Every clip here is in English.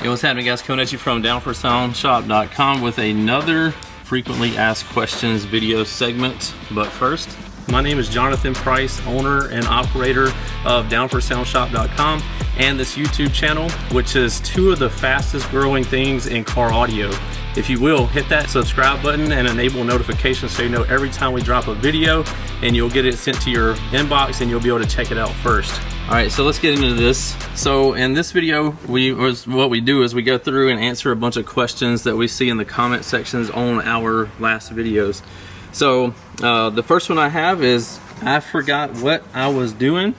Hey, what's happening, guys? Coming at you from downforsoundshop.com with another frequently asked questions video segment. But first, my name is Johnathan Price, owner and operator of downforsoundshop.com and this YouTube channel, which is two of the fastest growing things in car audio. If you will, hit that subscribe button and enable notifications so you know every time we drop a video, and you'll get it sent to your inbox and you'll be able to check it out first. All right, so let's get into this. So in this video, what we do is we go through and answer a bunch of questions that we see in the comment sections on our last videos. So the first one I have is, I forgot what I was doing.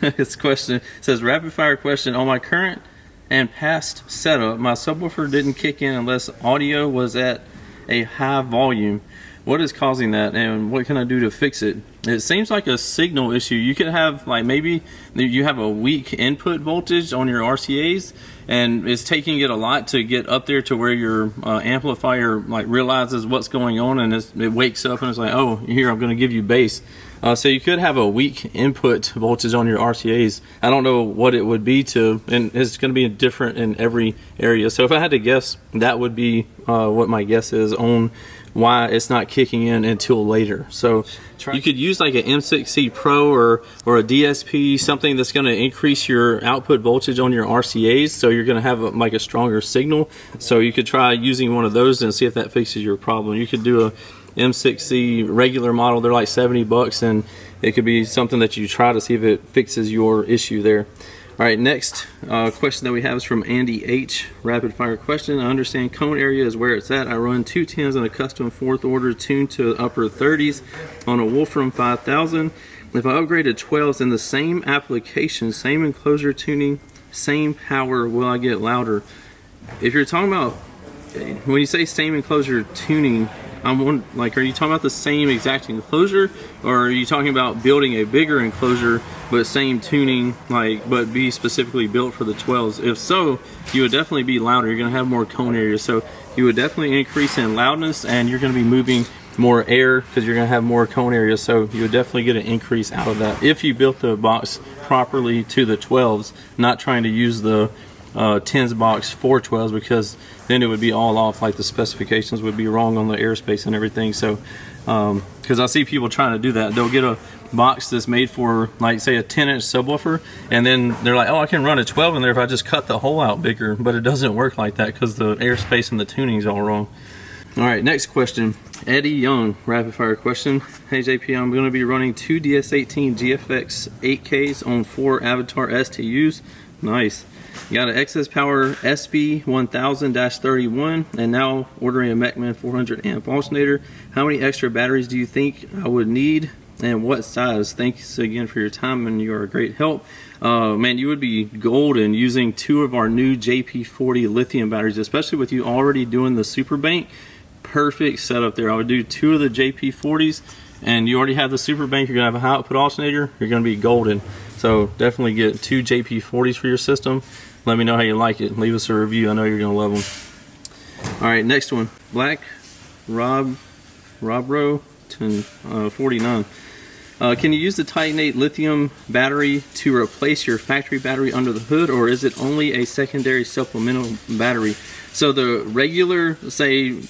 This question says, rapid fire question: on my current and past setup, my subwoofer didn't kick in unless audio was at a high volume. What is causing that, and what can I do to fix it? It seems like a signal issue. You could have, like, maybe you have a weak input voltage on your RCAs, and it's taking it a lot to get up there to where your amplifier like realizes what's going on, and it wakes up and it's like, oh, here, I'm going to give you bass. So you could have a weak input voltage on your RCAs. I don't know what it would be and it's going to be different in every area. So if I had to guess, that would be what my guess is on why it's not kicking in until later. So you could use like an M6C Pro or a DSP, something that's going to increase your output voltage on your RCAs, so you're going to have like a stronger signal. So you could try using one of those and see if that fixes your problem. You could do a M6C regular model. They're like 70 bucks, and it could be something that you try to see if it fixes your issue there. All right, next question that we have is from Andy H. Rapid fire question: I understand cone area is where it's at. I run 2 10s and a custom 4th order tuned to upper 30s on a Wolfram 5000. If I upgrade to 12s in the same application, same enclosure tuning, same power, will I get louder? If you're talking about, when you say same enclosure tuning, like, are you talking about the same exact enclosure, or are you talking about building a bigger enclosure but same tuning, like, but be specifically built for the 12s? If so, you would definitely be louder. You're going to have more cone area, so you would definitely increase in loudness, and you're going to be moving more air because you're going to have more cone area. So you would definitely get an increase out of that if you built the box properly to the 12s, not trying to use the 10s box for 12s, because then it would be all off, like the specifications would be wrong on the airspace and everything. So because I see people trying to do that, they'll get a box that's made for, like, say a 10-inch subwoofer, and then they're like, oh, I can run a 12 in there if I just cut the hole out bigger. But it doesn't work like that because the airspace and the tuning's all wrong. All right, next question. Eddie Young, rapid fire question: hey JP, I'm going to be running 2 DS18 GFX 8Ks on 4 Avatar STUs. Nice. Got an excess power SB 1000-31 and now ordering a Mechman 400 amp alternator. How many extra batteries do you think I would need, and what size? Thanks again for your time, and you are a great help. Man, you would be golden using 2 of our new JP40 lithium batteries, especially with you already doing the Super Bank. Perfect setup there. I would do 2 of the JP40s, and you already have the Super Bank. You're gonna have a high output alternator. You're gonna be golden. So definitely get 2 JP40s for your system. Let me know how you like it. Leave us a review. I know you're gonna love them. All right, next one. Black Robro 49. Can you use the Titanate lithium battery to replace your factory battery under the hood, or is it only a secondary supplemental battery? So the regular, say,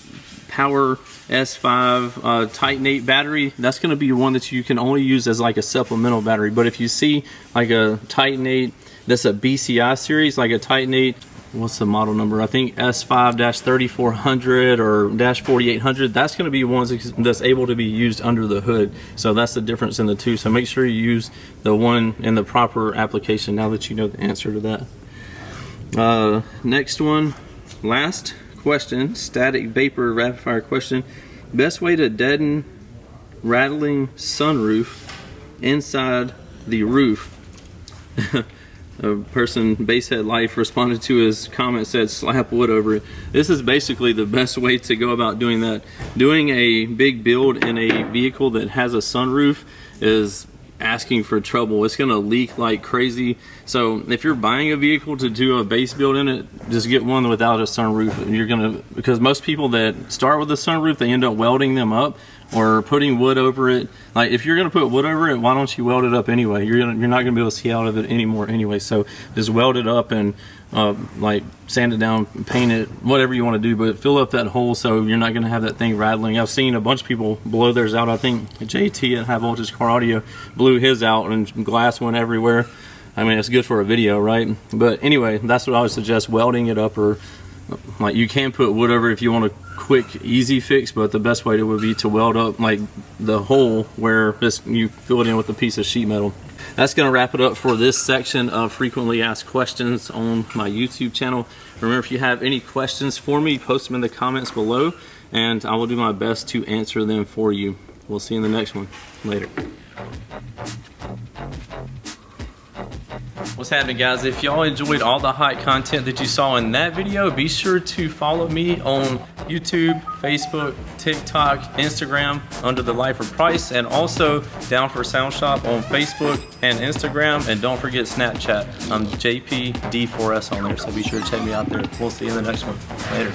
Power S5 Titanate battery, that's going to be one that you can only use as like a supplemental battery. But if you see like a Titanate that's a BCI series, like a Titanate, what's the model number? I think S5-3400 or -4800. That's going to be ones that's able to be used under the hood. So that's the difference in the two. So make sure you use the one in the proper application now that you know the answer to that. Next one, last question, static vapor rapid fire question: best way to deaden rattling sunroof inside the roof? A person, Basehead Life, responded to his comment, said slap wood over it. This is basically the best way to go about doing that. Doing a big build in a vehicle that has a sunroof is asking for trouble. It's going to leak like crazy. So if you're buying a vehicle to do a base build in it, just get one without a sunroof. You're going to, because most people that start with a sunroof, they end up welding them up or putting wood over it. Like, if you're going to put wood over it, why don't you weld it up anyway? You're not going to be able to see out of it anymore anyway. So just weld it up and like sand it down, paint it, whatever you want to do, but fill up that hole so you're not going to have that thing rattling. I've seen a bunch of people blow theirs out. I think JT at High Voltage Car Audio blew his out and glass went everywhere. I mean, it's good for a video, right? But anyway, that's what I would suggest, welding it up, or like you can put wood over if you want a quick, easy fix, but the best way would be to weld up like the hole where this, you fill it in with a piece of sheet metal. That's going to wrap it up for this section of frequently asked questions on my YouTube channel. Remember, if you have any questions for me, post them in the comments below, and I will do my best to answer them for you. We'll see you in the next one. Later. What's happening, guys? If y'all enjoyed all the hot content that you saw in that video, be sure to follow me on YouTube, Facebook, TikTok, Instagram under the Lifer Price, and also Down for Sound Shop on Facebook and Instagram. And don't forget Snapchat. I'm JPD4S on there, so be sure to check me out there. We'll see you in the next one. Later.